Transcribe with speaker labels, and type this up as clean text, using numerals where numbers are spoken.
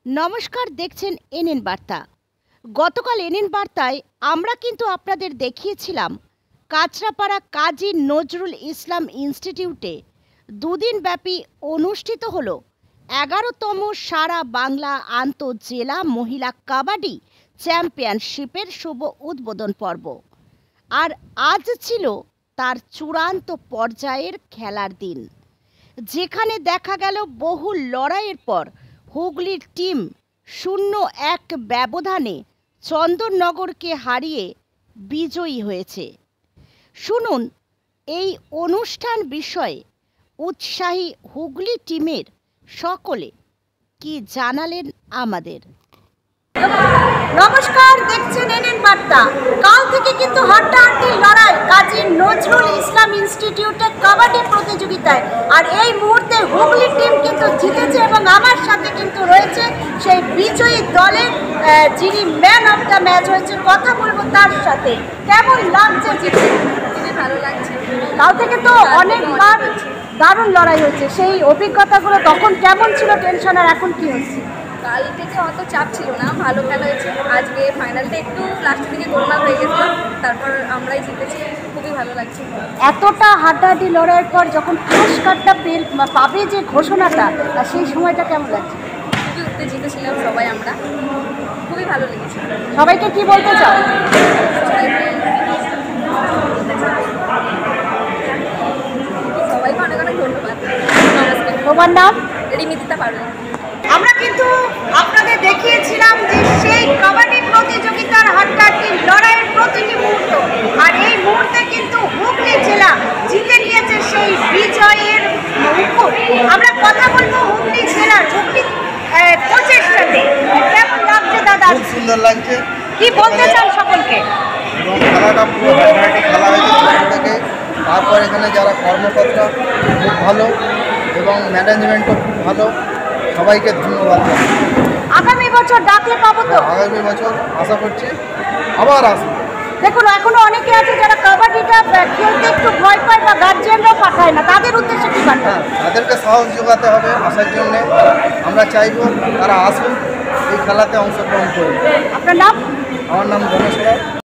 Speaker 1: নমস্কার, দেখছেন এনএন বার্তা। গতকাল এনএন বার্তায় আমরা কিন্তু আপনাদের দেখিয়েছিলাম কাঁচরাপাড়া কাজী নজরুল ইসলাম ইনস্টিটিউটে দুদিনব্যাপী অনুষ্ঠিত হলো 11তম সারা বাংলা আন্তঃজেলা মহিলা কাবাডি চ্যাম্পিয়নশিপের শুভ উদ্বোধন পর্ব। আর আজ ছিল তার চূড়ান্ত পর্যায়ের খেলার দিন, যেখানে দেখা গেল বহু লড়াইয়ের পর হুগলির টিম 0-1 ব্যবধানে চন্দননগরকে হারিয়ে বিজয়ী হয়েছে। শুনুন এই অনুষ্ঠান বিষয়ে উৎসাহী হুগলি টিমের সকলে কি জানালেন আমাদের। নমস্কার, দেখছেন এনএন বার্তা। কাল থেকে কিন্তু হাড্ডাহাড্ডি লড়াই কাজী নজরুল ইসলাম ইনস্টিটিউটে কাবাডি প্রতিযোগিতায়, আর এই মুহূর্তে হুগলি টিম কিন্তু জিতেছে এবং আমার সাথে কিন্তু রয়েছে সেই বিজয়ী দলের যিনি ম্যান অফ দ্য ম্যাচ হয়েছে। কথা বলবো তার সাথে। কেমন লাগছে জিতে?
Speaker 2: খুবই ভালো লাগছে।
Speaker 1: কাল থেকে তো অনেকবার দারুণ লড়াই হয়েছে, সেই অভিজ্ঞতাগুলো তখন কেমন ছিল, টেনশন, আর এখন কি হচ্ছে?
Speaker 2: কাল থেকে অত চাপ ছিল না, ভালো খেলা হয়েছে। আজকে ফাইনালটা একটু লাস্টের দিকে গোলমাল হয়ে গেছিল, তারপর আমরাই জিতেছি। খুবই ভালো লাগছে।
Speaker 1: এতটা হাড্ডাহাড্ডি লড়াইয়ের পর যখন পুরস্কারটা পাবে যে ঘোষণাটা, সেই সময়টা কেমন লাগছে?
Speaker 2: খুবই উত্তেজিত ছিলাম সবাই আমরা, খুবই ভালো লেগেছে।
Speaker 1: সবাইকে কি বলতে চাও?
Speaker 2: সবাইকে অনেক অনেক ধন্যবাদ। নমস্কার।
Speaker 1: তোমার নাম?
Speaker 2: রিমিতা পারুল।
Speaker 1: আমরা কিন্তু আপনাদের দেখিয়েছিলাম যে সেই কাবাডি প্রতিযোগিতার হাড্ডাহাড্ডি লড়াইয়ের প্রতিটি মুহূর্ত, আর এই মুহূর্তে কিন্তু হুগলি জেলা জিতে নিয়েছে সেই বিজয়ের মুকুট। আমরা কথা বলবো হুগলি জেলার হুগলি কোচের সাথে। কেমন লাগছে দাদা?
Speaker 3: খুব সুন্দর লাগছে।
Speaker 1: কি বলতে চান সকলকে?
Speaker 3: এবং খেলাটা পুরো হাড্ডাহাড্ডি খেলা হয়েছে শুরু থেকে। তারপর এখানে যারা কর্মকর্তা খুব ভালো এবং ম্যানেজমেন্টও খুব ভালো, সবাইকে ধন্যবাদ।
Speaker 1: আগামী বছর ডাকলে পাবো তো?
Speaker 3: আগামী বছর আশা করছি আবার আসবো।
Speaker 1: দেখুন, এখনো অনেকে আছে যারা কাবাডিটা খেলতে একটু ভয় পায় বা গার্জিয়ানরাও পাঠায় না, তাদের উদ্দেশ্যে কি বার্তা?
Speaker 3: হ্যাঁ, তাদেরকে সাহস যোগাতে হবে আসার জন্যে। আমরা চাইবো তারা আসুন, এই খেলাতে অংশগ্রহণ করুন।
Speaker 1: আপনার নাম?
Speaker 3: আমার নাম গণেশ রায়।